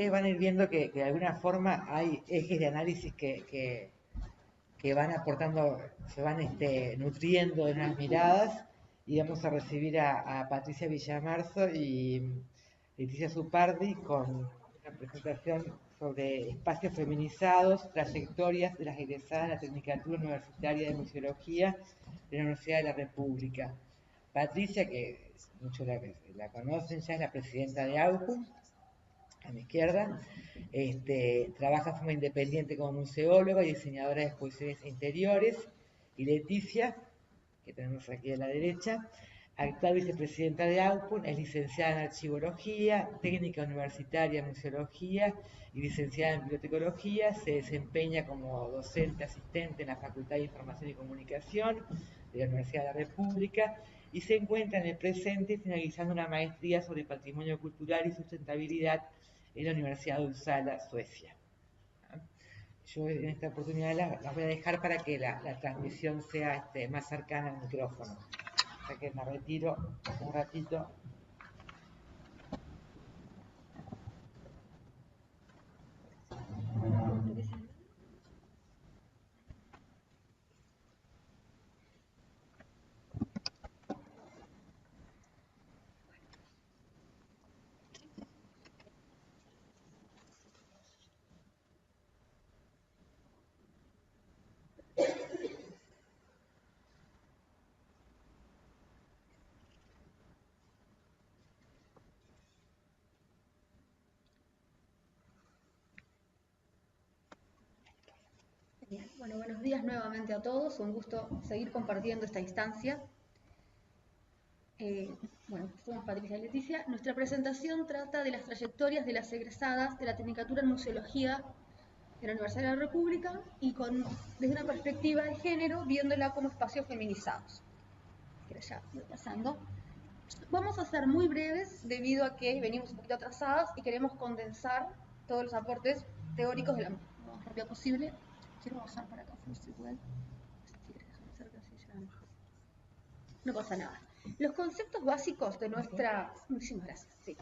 ustedes van a ir viendo que de alguna forma hay ejes de análisis que van aportando, se van nutriendo de unas miradas, y vamos a recibir a Patricia Villamarzo y Leticia Zupardi con una presentación sobre espacios feminizados, trayectorias de las egresadas de la Tecnicatura Universitaria de Museología de la Universidad de la República. Patricia, que muchos la conocen, ya es la presidenta de AUPU, a mi izquierda. Trabaja de forma independiente como museóloga y diseñadora de exposiciones interiores. Y Leticia, que tenemos aquí a la derecha, actual vicepresidenta de AUPUN, es licenciada en Archivología, técnica universitaria en Museología y licenciada en Bibliotecología. Se desempeña como docente asistente en la Facultad de Información y Comunicación de la Universidad de la República, y se encuentra en el presente finalizando una maestría sobre patrimonio cultural y sustentabilidad en la Universidad de Uppsala, Suecia. Yo en esta oportunidad las voy a dejar para que la transmisión sea más cercana al micrófono. O sea que me retiro un ratito. Bien. Bueno, buenos días nuevamente a todos, un gusto seguir compartiendo esta instancia. Bueno, somos Patricia y Leticia. Nuestra presentación trata de las trayectorias de las egresadas de la Tecnicatura en Museología de la Universidad de la República y desde una perspectiva de género, viéndola como espacios feminizados. Ya voy pasando. Vamos a ser muy breves debido a que venimos un poquito atrasadas y queremos condensar todos los aportes teóricos de la más rápida posible. Quiero bajar para acá, si pueden. No pasa nada. Los conceptos básicos de nuestra... Muchísimas gracias. Sí.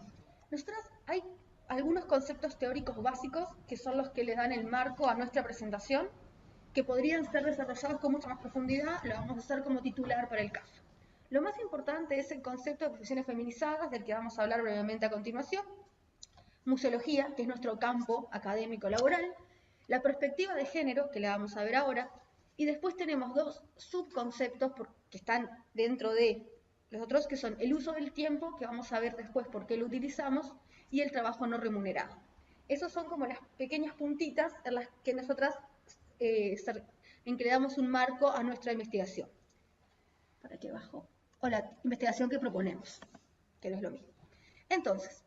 Hay algunos conceptos teóricos básicos que son los que le dan el marco a nuestra presentación, que podrían ser desarrollados con mucha más profundidad. Lo vamos a hacer como titular para el caso. Lo más importante es el concepto de profesiones feminizadas, del que vamos a hablar brevemente a continuación. Museología, que es nuestro campo académico laboral. La perspectiva de género, que la vamos a ver ahora. Y después tenemos dos subconceptos que están dentro de los otros, que son el uso del tiempo, que vamos a ver después por qué lo utilizamos, y el trabajo no remunerado. Esos son como las pequeñas puntitas en las que nosotras en que le damos un marco a nuestra investigación. ¿Para qué bajo? O la investigación que proponemos, que no es lo mismo. Entonces,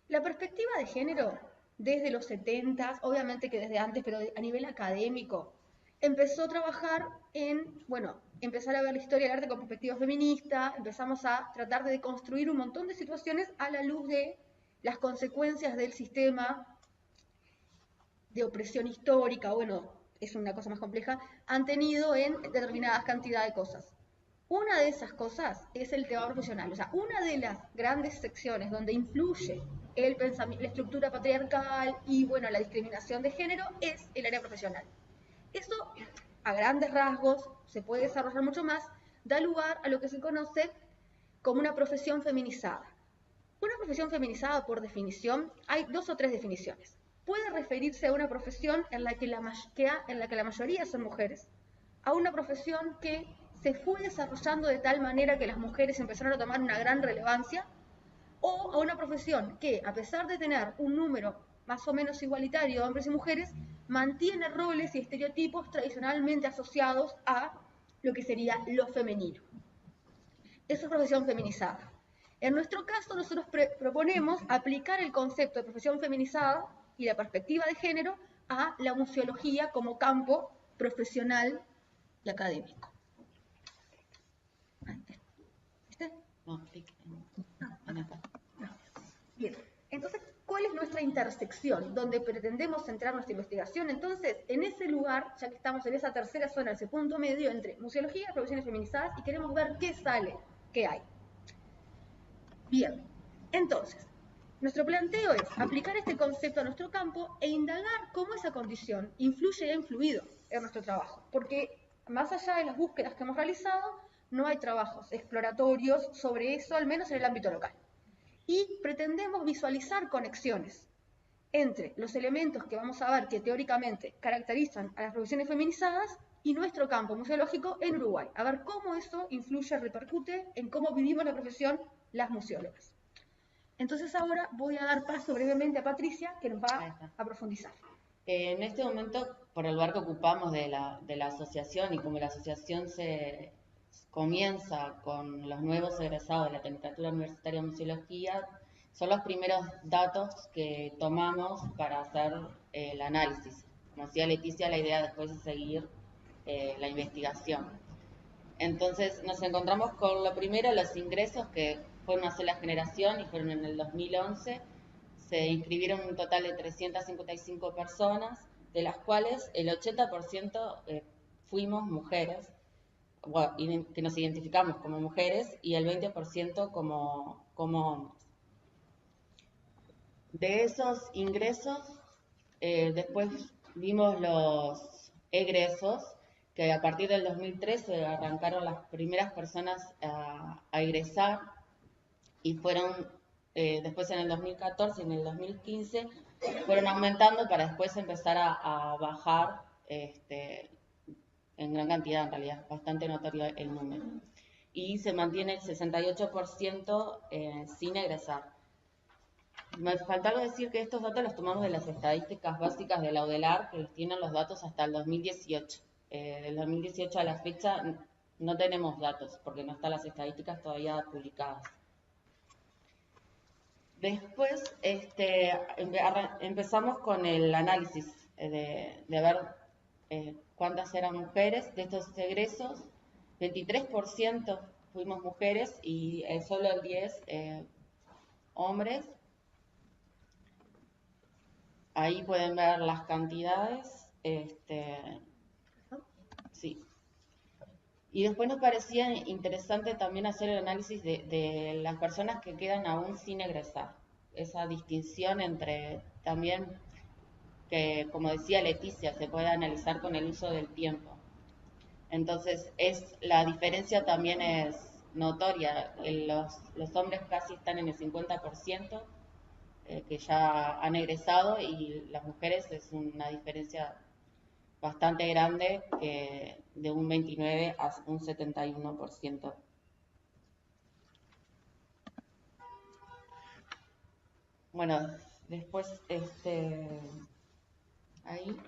la perspectiva de género, desde los 70, obviamente que desde antes, pero a nivel académico, empezó a trabajar empezar a ver la historia del arte con perspectiva feminista, empezamos a tratar de deconstruir un montón de situaciones a la luz de las consecuencias del sistema de opresión histórica, es una cosa más compleja, han tenido en determinadas cantidades de cosas. Una de esas cosas es el tema profesional, o sea, una de las grandes secciones donde influye el pensamiento, la estructura patriarcal y, la discriminación de género es el área profesional. Eso, a grandes rasgos, se puede desarrollar mucho más, da lugar a lo que se conoce como una profesión feminizada. Una profesión feminizada, por definición, hay dos o tres definiciones. Puede referirse a una profesión en la que la mayoría son mujeres, a una profesión que se fue desarrollando de tal manera que las mujeres empezaron a tomar una gran relevancia, o a una profesión que, a pesar de tener un número más o menos igualitario de hombres y mujeres, mantiene roles y estereotipos tradicionalmente asociados a lo que sería lo femenino. Eso es profesión feminizada. En nuestro caso, nosotros proponemos aplicar el concepto de profesión feminizada y la perspectiva de género a la museología como campo profesional y académico. ¿Viste? No, clic en acá. Bien, entonces, ¿cuál es nuestra intersección? Donde pretendemos centrar nuestra investigación. Entonces, en ese lugar, ya que estamos en esa tercera zona, ese punto medio entre museología y profesiones feminizadas, y queremos ver qué sale, qué hay. Bien, entonces, Nuestro planteo es aplicar este concepto a nuestro campo e indagar cómo esa condición influye y ha influido en nuestro trabajo, porque más allá de las búsquedas que hemos realizado, no hay trabajos exploratorios sobre eso, al menos en el ámbito local. Y pretendemos visualizar conexiones entre los elementos que vamos a ver que teóricamente caracterizan a las profesiones feminizadas y nuestro campo museológico en Uruguay. A ver cómo eso influye, repercute en cómo vivimos la profesión las museólogas. Entonces ahora voy a dar paso brevemente a Patricia, que nos va a profundizar. En este momento, por el lugar que ocupamos de la asociación y como la asociación se comienza con los nuevos egresados de la Tecnicatura Universitaria de Museología, son los primeros datos que tomamos para hacer el análisis. Como decía Leticia, la idea después es seguir la investigación. Entonces nos encontramos con lo primero, los ingresos, que fue una sola generación y fueron en el 2011. Se inscribieron un total de 355 personas, de las cuales el 80% fuimos mujeres, bueno, que nos identificamos como mujeres, y el 20% como hombres. De esos ingresos, después vimos los egresos, que a partir del 2013 arrancaron las primeras personas a egresar, y fueron después en el 2014 y en el 2015 fueron aumentando para después empezar a bajar en gran cantidad, en realidad, bastante notorio el número. Y se mantiene el 68% sin egresar. Me faltaba decir que estos datos los tomamos de las estadísticas básicas de la UDELAR, que tienen los datos hasta el 2018. Del 2018 a la fecha no tenemos datos, porque no están las estadísticas todavía publicadas. Después empezamos con el análisis de ver cuántas eran mujeres. De estos egresos, 23% fuimos mujeres y solo el 10% hombres. Ahí pueden ver las cantidades. Sí. Y después nos parecía interesante también hacer el análisis de las personas que quedan aún sin egresar. Esa distinción entre también, que como decía Leticia, se puede analizar con el uso del tiempo. Entonces, la diferencia también es notoria. Los hombres casi están en el 50%, que ya han egresado, y las mujeres es una diferencia bastante grande, que de un 29 a un 71%. Bueno, después, ahí,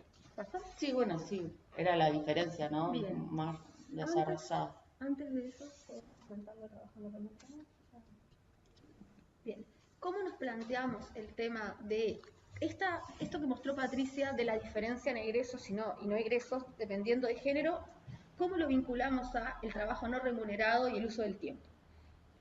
sí, bueno, sí, era la diferencia, ¿no? Bien. Más desarrollada. Antes de eso, trabajando con mujeres. Bien, ¿cómo nos planteamos el tema de esto que mostró Patricia de la diferencia en egresos y no egresos, dependiendo de género? ¿Cómo lo vinculamos a el trabajo no remunerado y el uso del tiempo?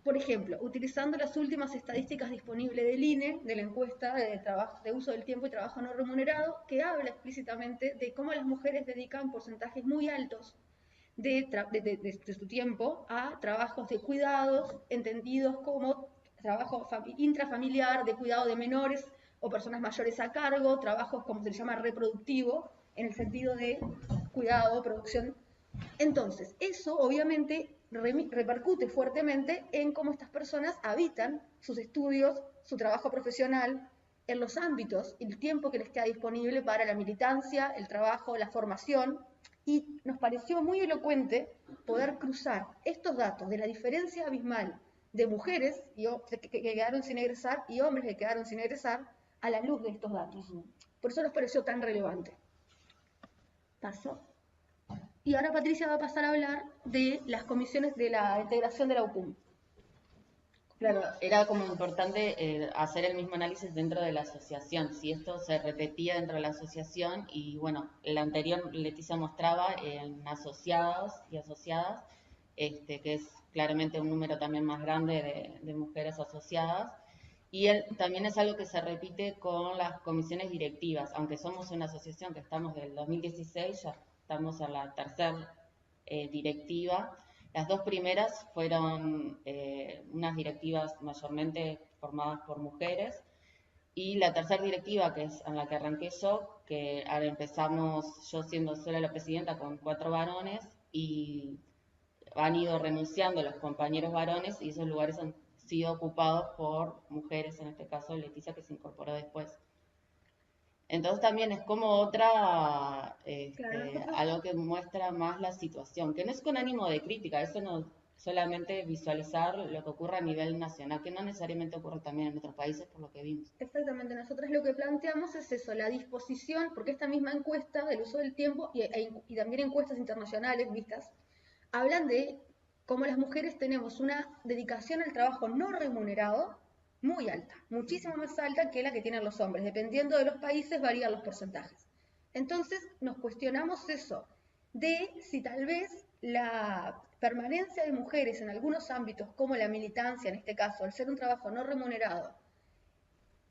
Por ejemplo, utilizando las últimas estadísticas disponibles del INE, de la encuesta de uso del tiempo y trabajo no remunerado, que habla explícitamente de cómo las mujeres dedican porcentajes muy altos de su tiempo a trabajos de cuidados, entendidos como trabajo intrafamiliar, de cuidado de menores o personas mayores a cargo, trabajos como se llama reproductivo, en el sentido de cuidado, producción. Entonces, eso obviamente repercute fuertemente en cómo estas personas habitan sus estudios, su trabajo profesional, en los ámbitos, el tiempo que les queda disponible para la militancia, el trabajo, la formación. Y nos pareció muy elocuente poder cruzar estos datos de la diferencia abismal de mujeres que quedaron sin egresar y hombres que quedaron sin egresar a la luz de estos datos. Por eso nos pareció tan relevante. Paso. Y ahora Patricia va a pasar a hablar de las comisiones de la integración de la UPUM. Claro, era como importante hacer el mismo análisis dentro de la asociación, si esto se repetía dentro de la asociación. Y bueno, el anterior Leticia mostraba en asociados y asociadas, que es claramente un número también más grande de mujeres asociadas. Y también es algo que se repite con las comisiones directivas, aunque somos una asociación que estamos del 2016, ya estamos en la tercera directiva. Las dos primeras fueron unas directivas mayormente formadas por mujeres, Y la tercera directiva, que es en la que arranqué yo, que ahora empezamos yo siendo sola la presidenta con 4 varones, y han ido renunciando los compañeros varones y esos lugares han sido ocupados por mujeres, en este caso Leticia, que se incorporó después. Entonces también es como otra, algo que muestra más la situación, que no es con ánimo de crítica, eso no solamente visualizar lo que ocurre a nivel nacional, que no necesariamente ocurre también en otros países por lo que vimos. Exactamente, nosotros lo que planteamos es eso, la disposición, porque esta misma encuesta del uso del tiempo y también encuestas internacionales vistas, hablan de cómo las mujeres tenemos una dedicación al trabajo no remunerado muy alta, muchísimo más alta que la que tienen los hombres. Dependiendo de los países varían los porcentajes. Entonces nos cuestionamos eso, de si tal vez la permanencia de mujeres en algunos ámbitos, como la militancia en este caso, al ser un trabajo no remunerado,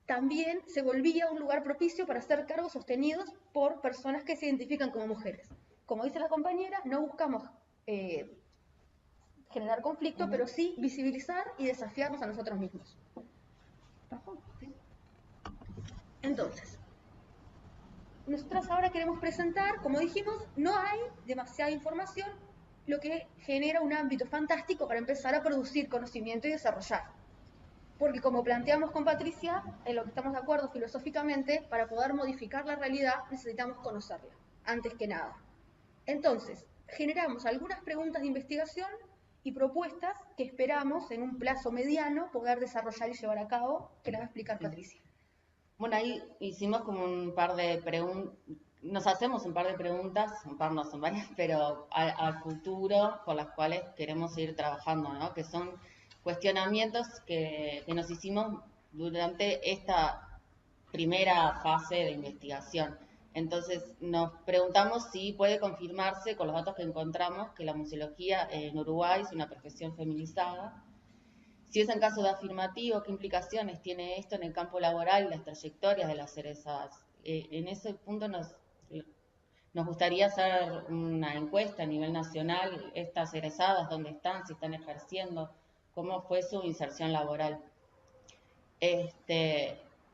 también se volvía un lugar propicio para hacer cargos sostenidos por personas que se identifican como mujeres. Como dice la compañera, no buscamos generar conflicto, pero sí visibilizar y desafiarnos a nosotros mismos. Entonces, nosotros ahora queremos presentar, como dijimos, no hay demasiada información, lo que genera un ámbito fantástico para empezar a producir conocimiento y desarrollar. Porque como planteamos con Patricia, en lo que estamos de acuerdo filosóficamente, para poder modificar la realidad necesitamos conocerla, antes que nada. Entonces, generamos algunas preguntas de investigación y propuestas que esperamos en un plazo mediano poder desarrollar y llevar a cabo, que las va a explicar Patricia. Bueno, ahí hicimos como un par de preguntas, nos hacemos un par de preguntas, un par no son varias, pero al futuro por las cuales queremos seguir trabajando, ¿no? Que son cuestionamientos que nos hicimos durante esta primera fase de investigación. Entonces nos preguntamos si puede confirmarse con los datos que encontramos que la museología en Uruguay es una profesión feminizada. Si es en caso de afirmativo, ¿qué implicaciones tiene esto en el campo laboral y las trayectorias de las egresadas? En ese punto nos gustaría hacer una encuesta a nivel nacional, estas egresadas, dónde están, si están ejerciendo, cómo fue su inserción laboral.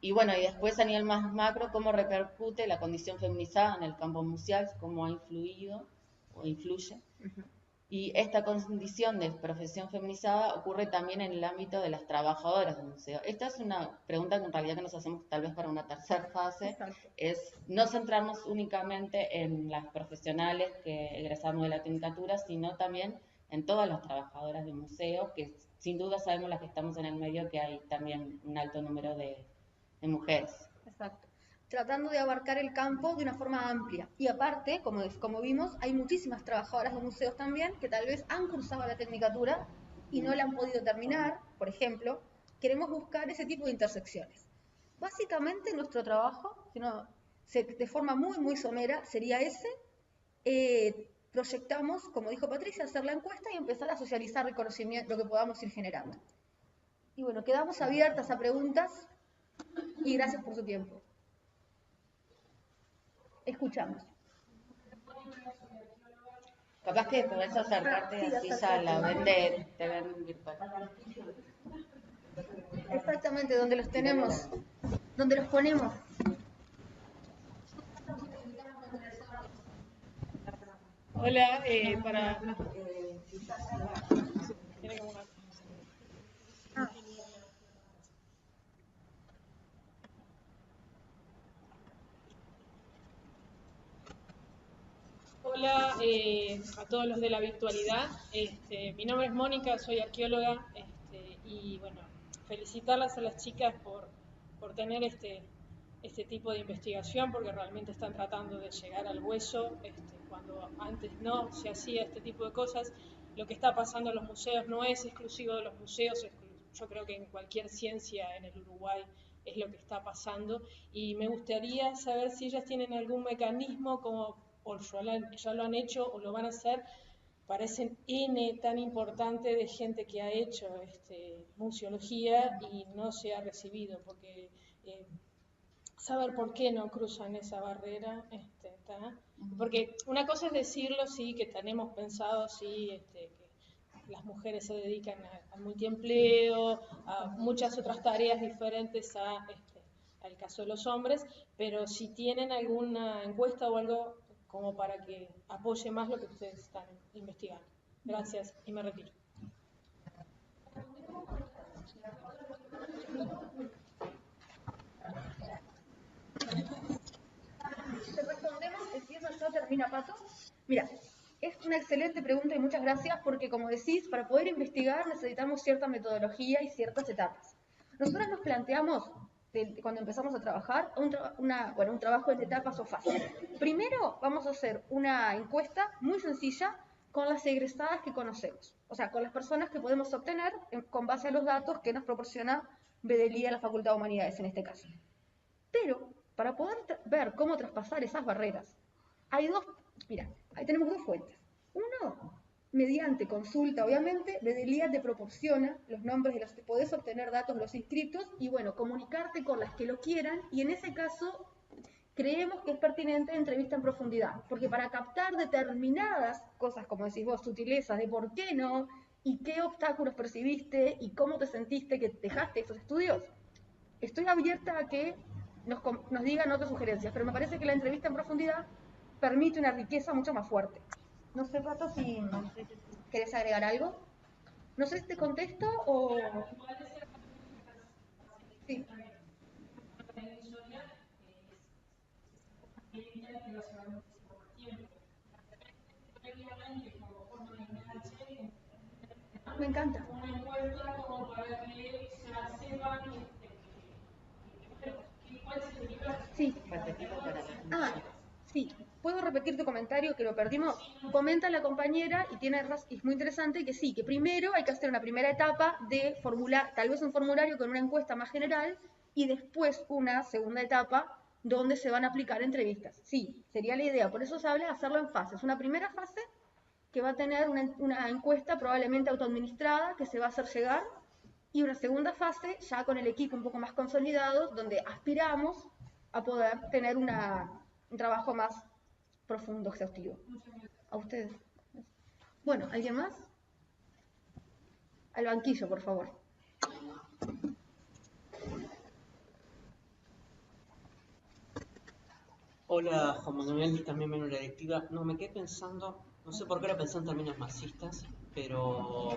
Y bueno, y después a nivel más macro, cómo repercute la condición feminizada en el campo museal, cómo ha influido o influye. Y esta condición de profesión feminizada ocurre también en el ámbito de las trabajadoras del museo. Esta es una pregunta que en realidad que nos hacemos tal vez para una tercera fase, Exacto. es no centrarnos únicamente en las profesionales que egresamos de la tecnicatura, sino también en todas las trabajadoras del museo, que sin duda sabemos las que estamos en el medio que hay también un alto número de mujeres. Exacto. Tratando de abarcar el campo de una forma amplia. Y aparte, como vimos, hay muchísimas trabajadoras de museos también que tal vez han cursado la tecnicatura y no la han podido terminar, por ejemplo. Queremos buscar ese tipo de intersecciones. Básicamente nuestro trabajo, de forma muy, muy somera, sería ese. Proyectamos, como dijo Patricia, hacer la encuesta y empezar a socializar el conocimiento, lo que podamos ir generando. Y bueno, quedamos abiertas a preguntas y gracias por su tiempo. Escuchamos. Capaz que podés acercarte Sí, así ya la ven te ven virtual. Exactamente, donde los tenemos, donde los ponemos. Hola, para... Hola a todos los de la virtualidad. Mi nombre es Mónica, soy arqueóloga y bueno, felicitarlas a las chicas por tener este tipo de investigación, porque realmente están tratando de llegar al hueso, cuando antes no se hacía este tipo de cosas. Lo que está pasando en los museos no es exclusivo de los museos, yo creo que en cualquier ciencia en el Uruguay es lo que está pasando, y me gustaría saber si ellas tienen algún mecanismo como, o ya lo han hecho o lo van a hacer. Parecen tan importante de gente que ha hecho museología y no se ha recibido, porque saber por qué no cruzan esa barrera, porque una cosa es decirlo, sí, que tenemos pensado, sí, que las mujeres se dedican al multiempleo, a muchas otras tareas diferentes al caso de los hombres, pero si tienen alguna encuesta o algo como para que apoye más lo que ustedes están investigando. Gracias y me retiro. Te respondemos, empiezo yo, termina Pato. Mira, es una excelente pregunta y muchas gracias porque, como decís, para poder investigar necesitamos cierta metodología y ciertas etapas. Nosotros nos planteamos, cuando empezamos a trabajar, un trabajo en etapas o fases. Primero vamos a hacer una encuesta muy sencilla con las egresadas que conocemos, o sea, con las personas que podemos obtener con base a los datos que nos proporciona BDLIA, la Facultad de Humanidades en este caso. Pero para poder ver cómo traspasar esas barreras, ahí tenemos dos fuentes. Uno, mediante consulta, obviamente, BDLIA te proporciona los nombres de los que podés obtener datos, los inscritos, y bueno, comunicarte con las que lo quieran, y en ese caso creemos que es pertinente entrevista en profundidad, porque para captar determinadas cosas, como decís vos, sutilezas de por qué no, y qué obstáculos percibiste, y cómo te sentiste que dejaste esos estudios, estoy abierta a que nos digan otras sugerencias, pero me parece que la entrevista en profundidad permite una riqueza mucho más fuerte. No sé, Pato, si querés agregar algo. No sé si te contesto o... Sí. Me encanta. Sí. Ah, sí. ¿Puedo repetir tu comentario que lo perdimos? Comenta la compañera y tiene razón, es muy interesante que sí, que primero hay que hacer una primera etapa de formular, tal vez un formulario con una encuesta más general y después una segunda etapa donde se van a aplicar entrevistas. Sí, sería la idea. Por eso se habla de hacerlo en fases. Una primera fase que va a tener una encuesta probablemente autoadministrada que se va a hacer llegar y una segunda fase ya con el equipo un poco más consolidado donde aspiramos a poder tener un trabajo más profundo, exhaustivo. A ustedes. Bueno, ¿alguien más? Al banquillo, por favor. Hola, Juan Manuel, también miembro de la directiva. No, me quedé pensando, no sé por qué ahora pensé en términos marxistas, pero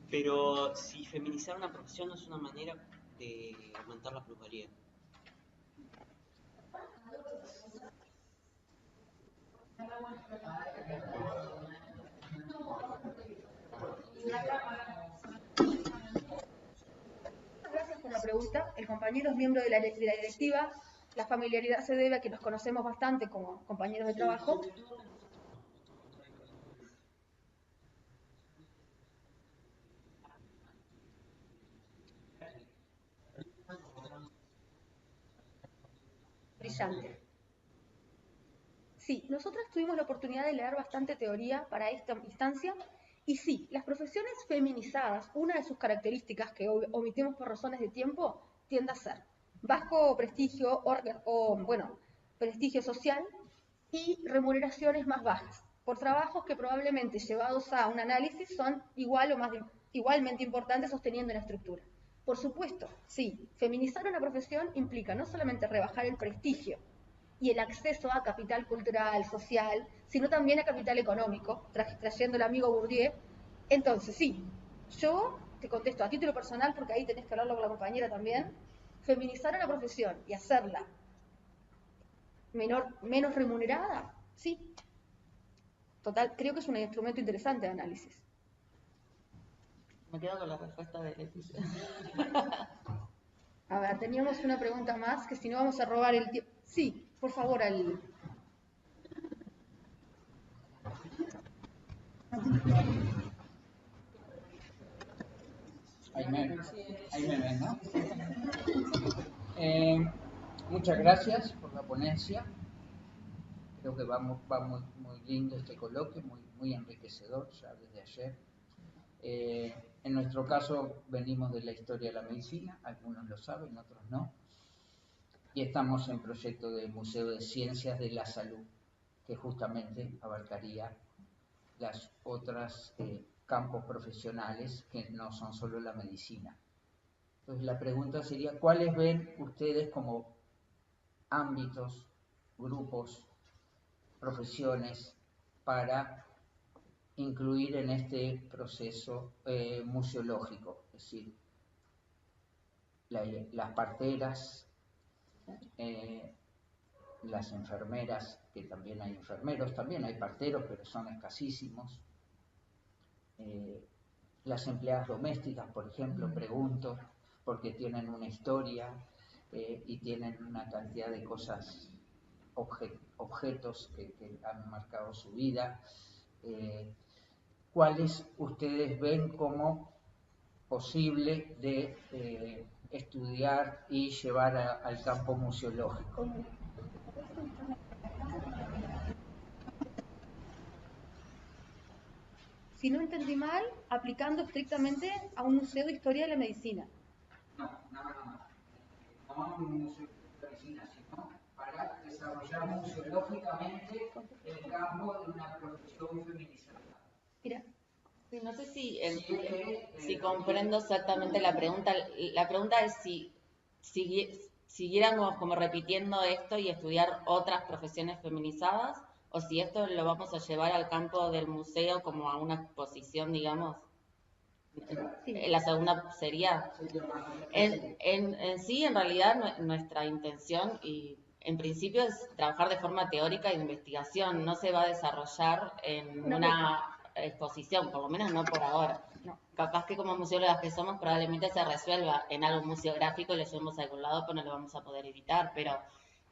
pero si feminizar una profesión no es una manera de aumentar la plusvalía. Gracias por la pregunta. El compañero es miembro de la directiva. La familiaridad se debe a que nos conocemos bastante como compañeros de trabajo. Brillante. Sí, nosotros tuvimos la oportunidad de leer bastante teoría para esta instancia y sí, las profesiones feminizadas, una de sus características que omitimos por razones de tiempo, tiende a ser bajo prestigio bueno, prestigio social y remuneraciones más bajas, por trabajos que probablemente llevados a un análisis son igualmente importantes sosteniendo una estructura. Por supuesto, sí, feminizar una profesión implica no solamente rebajar el prestigio y el acceso a capital cultural, social, sino también a capital económico, trayendo el amigo Bourdieu. Entonces, sí, yo te contesto a título personal, porque ahí tenés que hablarlo con la compañera también, feminizar a la profesión y hacerla menos remunerada, sí. Total, creo que es un instrumento interesante de análisis. Me quedo con la respuesta de Leticia. A ver, teníamos una pregunta más, que si no vamos a robar el tiempo. Sí, por favor, al... Ahí me ven, ¿no? Muchas gracias por la ponencia. Creo que va muy lindo este coloquio, muy enriquecedor ya desde ayer. En nuestro caso venimos de la historia de la medicina, algunos lo saben, otros no. Y estamos en proyecto del Museo de Ciencias de la Salud, que justamente abarcaría las otras campos profesionales que no son solo la medicina. Entonces la pregunta sería, ¿cuáles ven ustedes como ámbitos, grupos, profesiones para incluir en este proceso museológico? Es decir, las parteras, las enfermeras, que también hay enfermeros, también hay parteros, pero son escasísimos. Las empleadas domésticas, por ejemplo, pregunto, porque tienen una historia y tienen una cantidad de cosas, objetos que han marcado su vida. ¿Cuáles ustedes ven como posible de estudiar y llevar al campo museológico? Si no entendí mal, aplicando estrictamente a un museo de historia de la medicina. No a un museo de medicina, sino para desarrollar museológicamente el campo de una profesión feminizada. Mira. Sí, no sé si comprendo exactamente la pregunta. La pregunta es si siguiéramos como repitiendo esto y estudiar otras profesiones feminizadas, o si esto lo vamos a llevar al campo del museo como a una exposición, digamos. Sí. La segunda sería, en realidad nuestra intención y en principio es trabajar de forma teórica de investigación, no se va a desarrollar en una exposición, por lo menos no por ahora. No. Capaz que como museólogas que somos probablemente se resuelva en algo museográfico y lo llevemos a algún lado, pues no lo vamos a poder evitar, pero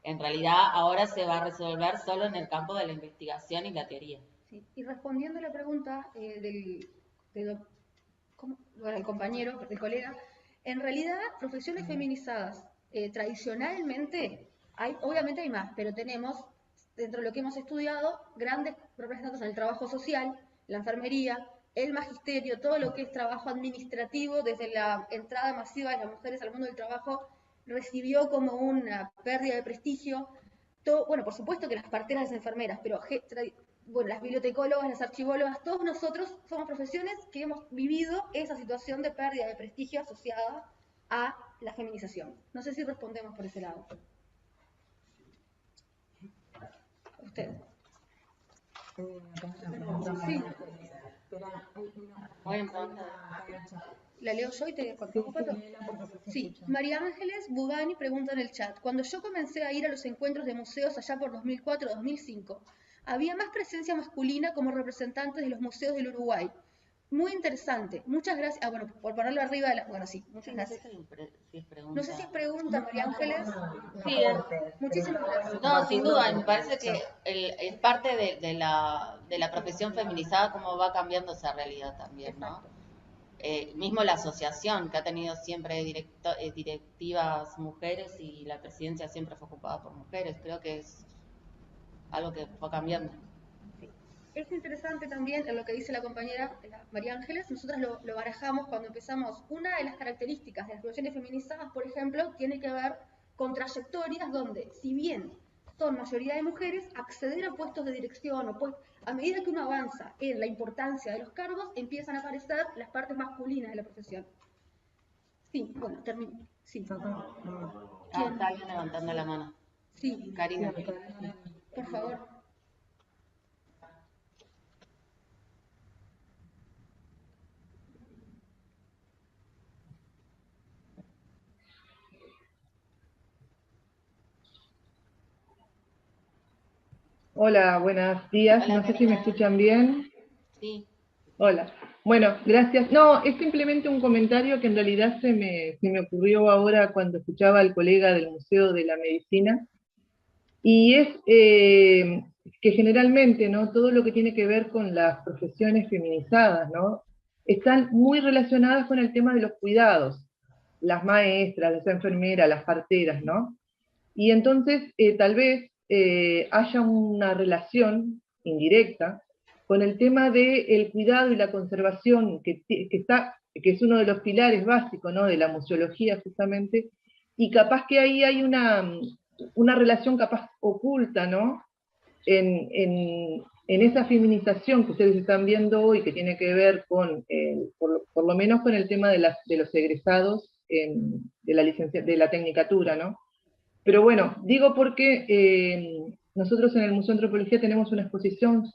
en realidad ahora se va a resolver solo en el campo de la investigación y la teoría. Sí. Y respondiendo a la pregunta del compañero, del colega, en realidad profesiones feminizadas tradicionalmente, obviamente hay más, pero tenemos, dentro de lo que hemos estudiado, grandes representantes en el trabajo social, la enfermería, el magisterio, todo lo que es trabajo administrativo, desde la entrada masiva de las mujeres al mundo del trabajo, recibió como una pérdida de prestigio. Todo, bueno, por supuesto que las parteras, las enfermeras, pero bueno, las bibliotecólogas, las archivólogas, todos nosotros somos profesiones que hemos vivido esa situación de pérdida de prestigio asociada a la feminización. No sé si respondemos por ese lado. ¿Usted? Sí. ¿La leo yo y te contesto? Sí. María Ángeles Budani pregunta en el chat. Cuando yo comencé a ir a los encuentros de museos allá por 2004-2005, había más presencia masculina como representantes de los museos del Uruguay. Muy interesante. Muchas gracias. Bueno, por ponerlo arriba de la... Bueno, sí, muchas gracias. No sé si es pregunta, María Ángeles. Sí, muchísimas gracias. No, sin duda, me parece que es parte de la profesión feminizada cómo va cambiando esa realidad también, ¿no? Mismo la asociación, que ha tenido siempre directivas mujeres y la presidencia siempre fue ocupada por mujeres, creo que es algo que va cambiando. Sí. Es interesante también en lo que dice la compañera María Ángeles, nosotros lo barajamos cuando empezamos. Una de las características de las profesiones feminizadas, por ejemplo, tiene que ver con trayectorias donde, si bien son mayoría de mujeres, acceder a puestos de dirección o a medida que uno avanza en la importancia de los cargos, empiezan a aparecer las partes masculinas de la profesión. Sí, bueno, termino. Sí. Está alguien levantando la mano. Sí. Karina. Por favor. Hola, buenos días. Hola, no sé Karina. si me escuchan bien. Sí. Hola. Bueno, gracias. No, es simplemente un comentario que en realidad se me ocurrió ahora cuando escuchaba al colega del Museo de la Medicina. Y es que generalmente, ¿no?, todo lo que tiene que ver con las profesiones feminizadas, ¿no?, están muy relacionadas con el tema de los cuidados. Las maestras, las enfermeras, las parteras, ¿no? Y entonces tal vez haya una relación indirecta con el tema del cuidado y la conservación, que es uno de los pilares básicos, ¿no?, de la museología justamente, y capaz que ahí hay una relación capaz oculta, ¿no?, en esa feminización que ustedes están viendo hoy, que tiene que ver con, por lo menos con el tema de los egresados de la tecnicatura, ¿no? Pero bueno, digo porque nosotros en el Museo de Antropología tenemos una exposición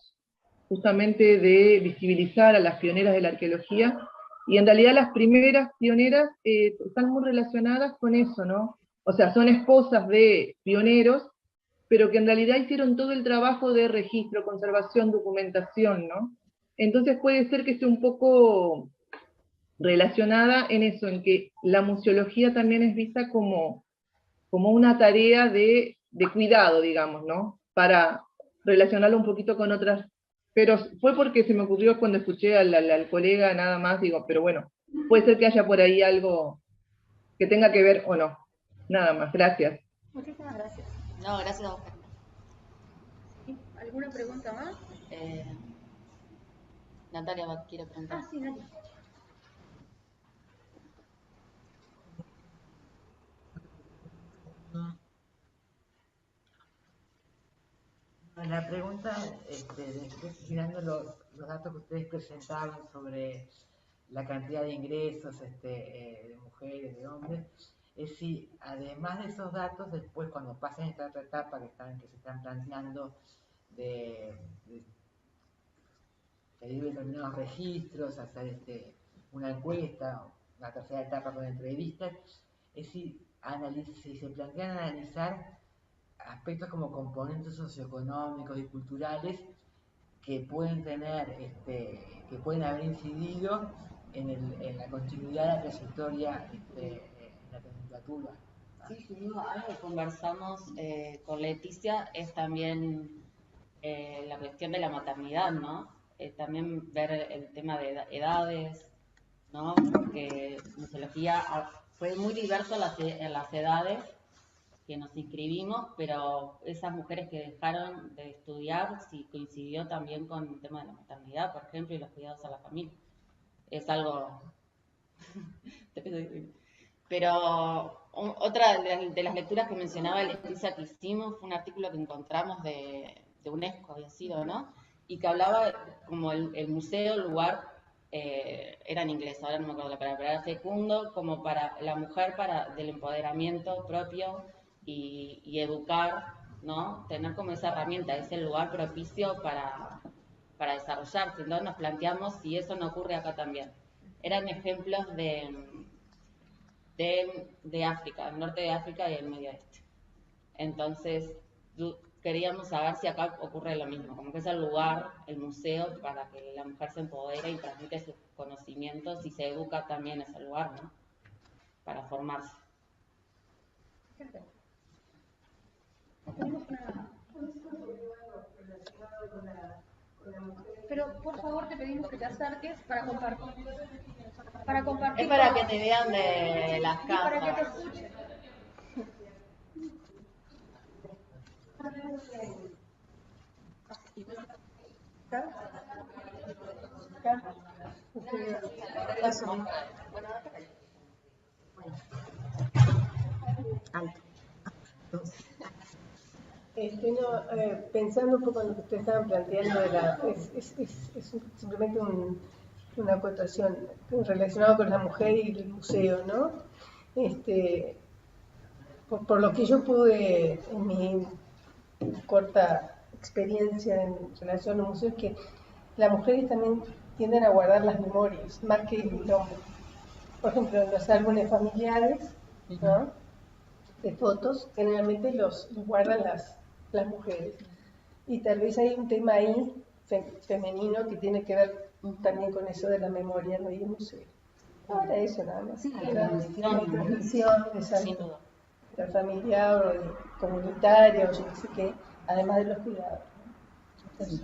justamente de visibilizar a las pioneras de la arqueología, y en realidad las primeras pioneras están muy relacionadas con eso, ¿no? O sea, son esposas de pioneros, pero que en realidad hicieron todo el trabajo de registro, conservación, documentación, ¿no? Entonces puede ser que esté un poco relacionada en eso, en que la museología también es vista como una tarea de cuidado, digamos, ¿no? Para relacionarlo un poquito con otras, pero fue porque se me ocurrió cuando escuché al colega nada más, digo, pero bueno, puede ser que haya por ahí algo que tenga que ver o no. Nada más, gracias. Muchísimas gracias. No, gracias a vos. ¿Sí? ¿Alguna pregunta más? Natalia quiere preguntar. Ah, sí, Natalia. La pregunta, después mirando los datos que ustedes presentaban sobre la cantidad de ingresos de mujeres, de hombres, es si además de esos datos, después cuando pasen esta otra etapa que se están planteando de pedir determinados registros, hacer una encuesta, una tercera etapa con entrevistas, es si se plantean analizar aspectos como componentes socioeconómicos y culturales que pueden tener, que pueden haber incidido en la continuidad de la trayectoria en la tecnicatura. Sí, algo que conversamos con Leticia es también la cuestión de la maternidad, ¿no? También ver el tema de edades, ¿no? Porque museología fue muy diverso en las edades que nos inscribimos, pero esas mujeres que dejaron de estudiar sí coincidió también con el tema de la maternidad, por ejemplo, y los cuidados a la familia. Es algo... Pero otra de las lecturas que mencionaba Leticia que hicimos fue un artículo que encontramos de UNESCO, había sido, ¿no? Y que hablaba como el museo, el lugar, era en inglés, ahora no me acuerdo la palabra, pero era fecundo como para la mujer, del empoderamiento propio y educar, ¿no? Tener como esa herramienta, ese lugar propicio para desarrollarse. Entonces nos planteamos si eso no ocurre acá también. Eran ejemplos de África, el norte de África y el Medio Oeste. Entonces, queríamos saber si acá ocurre lo mismo, como que es el lugar, el museo, para que la mujer se empodere y transmite sus conocimientos y se educa también en ese lugar, ¿no? Para formarse. Pero por favor te pedimos que te acerques para compartir. Para compartir. Es para que te vean de las casas. Para que te escuchen. Pensando un poco en lo que ustedes estaban planteando, es simplemente una acotación relacionada con la mujer y el museo, ¿no? Por lo que yo pude, en mi corta experiencia en relación al museo, es que las mujeres también tienden a guardar las memorias, más que el hombre. Por ejemplo, en los álbumes familiares, ¿no? De fotos, generalmente los guardan las mujeres. Y tal vez hay un tema ahí femenino que tiene que ver también con eso de la memoria, ¿no? Y el museo. Ahora eso nada más. Sí, la tradición, la familiar o comunitaria, o yo no sé qué, además de los cuidados. Entonces,